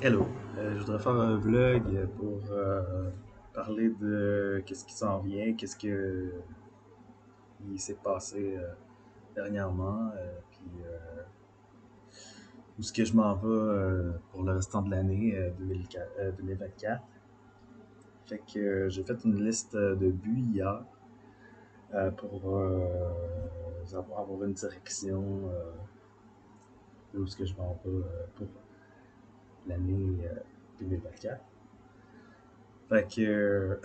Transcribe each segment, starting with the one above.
Hello, je voudrais faire un vlog pour parler de qu'est-ce qui s'en vient, qu'est-ce que il s'est passé dernièrement, puis où est-ce que je m'en vais pour le restant de l'année 2024. Fait que j'ai fait une liste de buts hier pour avoir une direction de où est-ce que je m'en vais pour l'année 2024. Fait que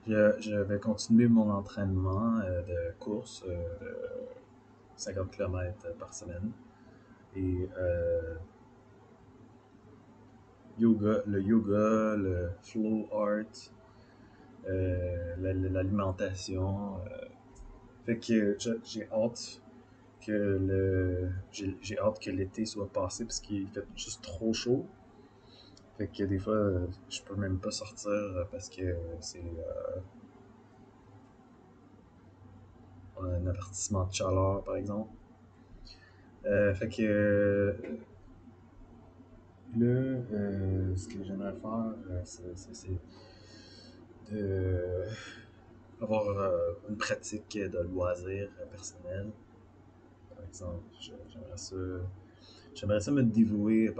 je vais continuer mon entraînement de course de 50 km par semaine. Et le flow art, l'alimentation. Fait que j'ai hâte j'ai hâte que l'été soit passé parce qu'il fait juste trop chaud. Fait que des fois, je peux même pas sortir parce que c'est un avertissement de chaleur, par exemple. Fait que là, ce que j'aimerais faire, c'est de avoir une pratique de loisir personnel. Par exemple, j'aimerais ça me dévouer.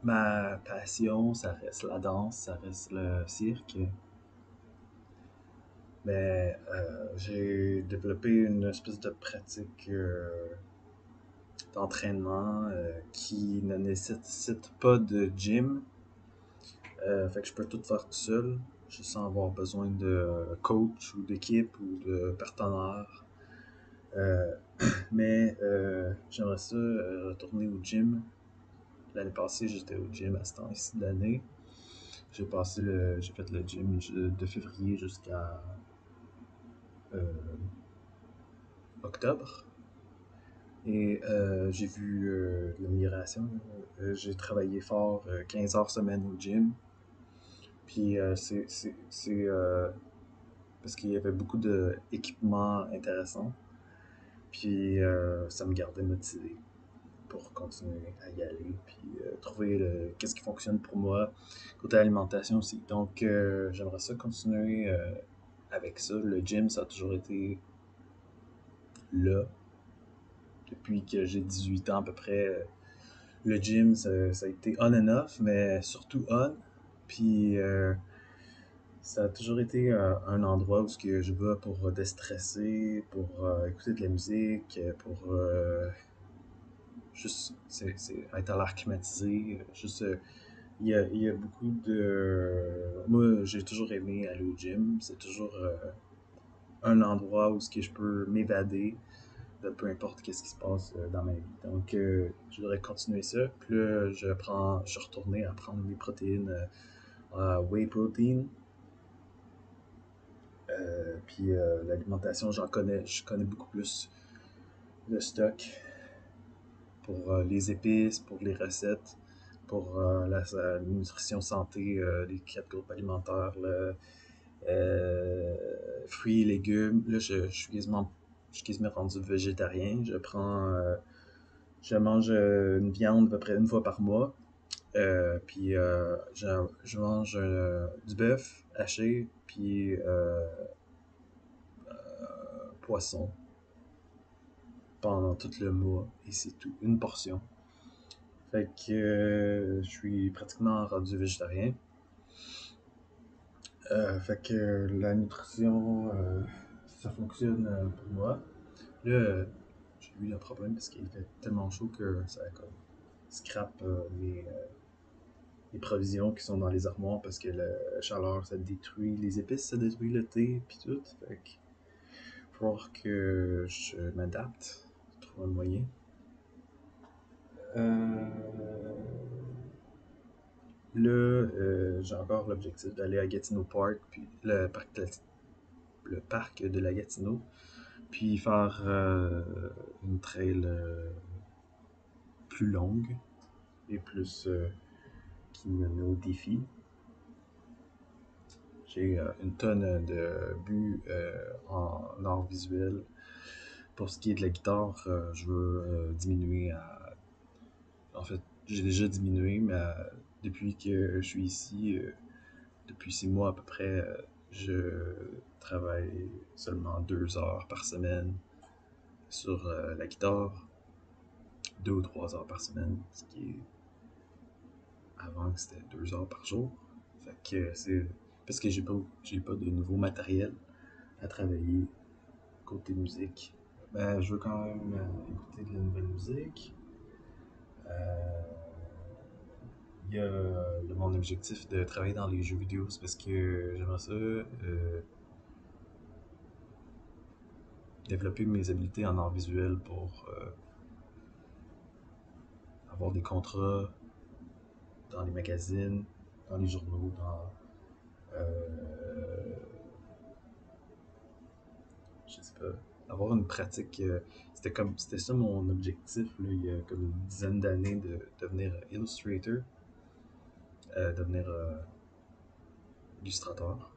Ma passion, ça reste la danse, ça reste le cirque. Mais j'ai développé une espèce de pratique d'entraînement qui ne nécessite pas de gym. Fait que je peux tout faire tout seul, juste sans avoir besoin de coach ou d'équipe ou de partenaire. Euh, mais j'aimerais ça retourner au gym. L'année passée, j'étais au gym à ce temps-ci de l'année. J'ai fait le gym de février jusqu'à euh, octobre. Et j'ai vu de l'amélioration. J'ai travaillé fort 15 heures semaine au gym. Puis parce qu'il y avait beaucoup d'équipements intéressants. Puis ça me gardait motivé pour continuer à y aller. Puis trouver qu'est-ce qui fonctionne pour moi. Côté alimentation aussi. Donc j'aimerais ça continuer avec ça. Le gym, ça a toujours été là. Depuis que j'ai 18 ans à peu près, le gym, ça a été on and off, mais surtout on. Puis ça a toujours été un endroit où je vais pour déstresser, pour écouter de la musique, pour juste être à l'air climatisé. Juste, il y a beaucoup de... Moi, j'ai toujours aimé aller au gym. C'est toujours un endroit où je peux m'évader de peu importe qu'est-ce qui se passe dans ma vie. Donc, je voudrais continuer ça. Puis là, je suis retourné à prendre des protéines whey protein. Puis l'alimentation, je connais beaucoup plus le stock pour les épices, pour les recettes, pour la nutrition santé, les 4 groupes alimentaires, fruits et légumes. Là, je suis quasiment rendu végétarien. Je mange une viande à peu près une fois par mois. Puis je mange du bœuf haché, puis poisson pendant tout le mois. Et c'est tout, une portion. Fait que je suis pratiquement rendu végétarien. Fait que la nutrition, ça fonctionne pour moi. Là, j'ai eu un problème parce qu'il fait tellement chaud que ça comme scrape les provisions qui sont dans les armoires parce que la chaleur, ça détruit les épices, ça détruit le thé, puis tout. Fait que faut voir que je m'adapte, trouve un moyen. Euh, Là, j'ai encore l'objectif d'aller à Gatineau Park, puis le parc de la Gatineau, puis faire une trail plus longue et plus qui me met au défi. J'ai une tonne de buts en art visuel. Pour ce qui est de la guitare, je veux diminuer à En fait, j'ai déjà diminué, mais depuis que je suis ici, depuis 6 mois à peu près, je travaille seulement 2 heures par semaine sur la guitare, 2 ou 3 heures par semaine, ce qui est avant que c'était 2 heures par jour. Fait que c'est parce que j'ai pas de nouveau matériel à travailler côté musique. Ben, je veux quand même écouter de la nouvelle musique. Il y a mon objectif de travailler dans les jeux vidéo, c'est parce que j'aimerais ça développer mes habiletés en art visuel pour avoir des contrats dans les magazines, dans les journaux, euh, je sais pas, avoir une pratique. C'était ça mon objectif là, il y a comme une dizaine d'années de devenir illustrator, devenir illustrateur.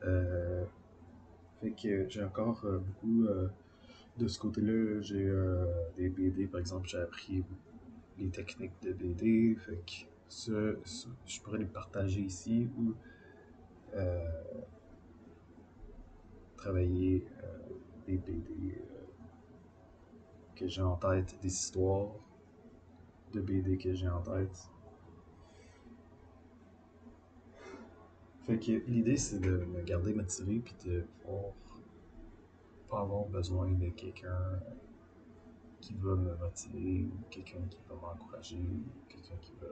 Euh, Fait que j'ai encore beaucoup de ce côté-là. J'ai des BD, par exemple, j'ai appris les techniques de BD. Fait que je pourrais les partager ici ou euh, travailler des BD que j'ai en tête, des histoires de BD que j'ai en tête. Fait que l'idée, c'est de me garder motivé puis de pouvoir pas avoir besoin de quelqu'un qui va me motiver ou quelqu'un qui va m'encourager ou quelqu'un qui va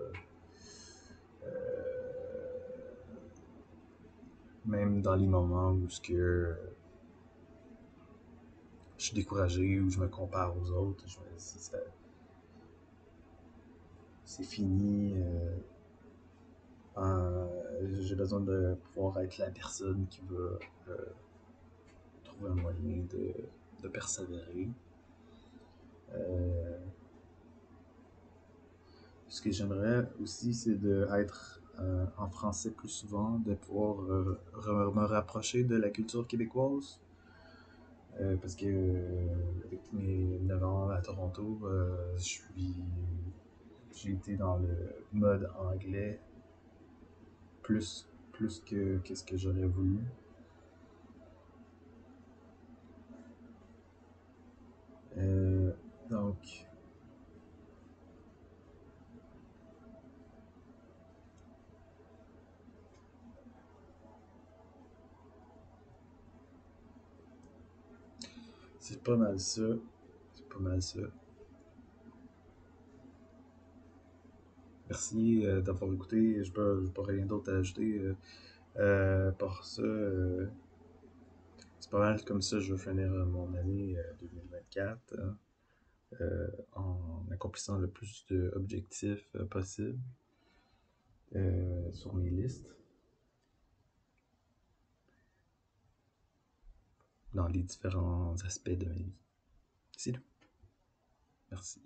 même dans les moments où je suis découragé ou je me compare aux autres, je me dis c'est fini. J'ai besoin de pouvoir être la personne qui va trouver un moyen de persévérer. Euh, Ce que j'aimerais aussi, c'est d'être en français plus souvent, de pouvoir me rapprocher de la culture québécoise. Parce que avec mes 9 ans à Toronto, j'ai été dans le mode anglais plus que qu'est-ce que j'aurais voulu. Euh, donc, c'est pas mal ça. C'est pas mal ça. Merci d'avoir écouté. Je pas rien d'autre à ajouter. Pour ça, c'est pas mal comme ça je veux finir mon année 2024 hein, en accomplissant le plus d'objectifs possible sur mes listes dans les différents aspects de ma vie. C'est tout. Merci.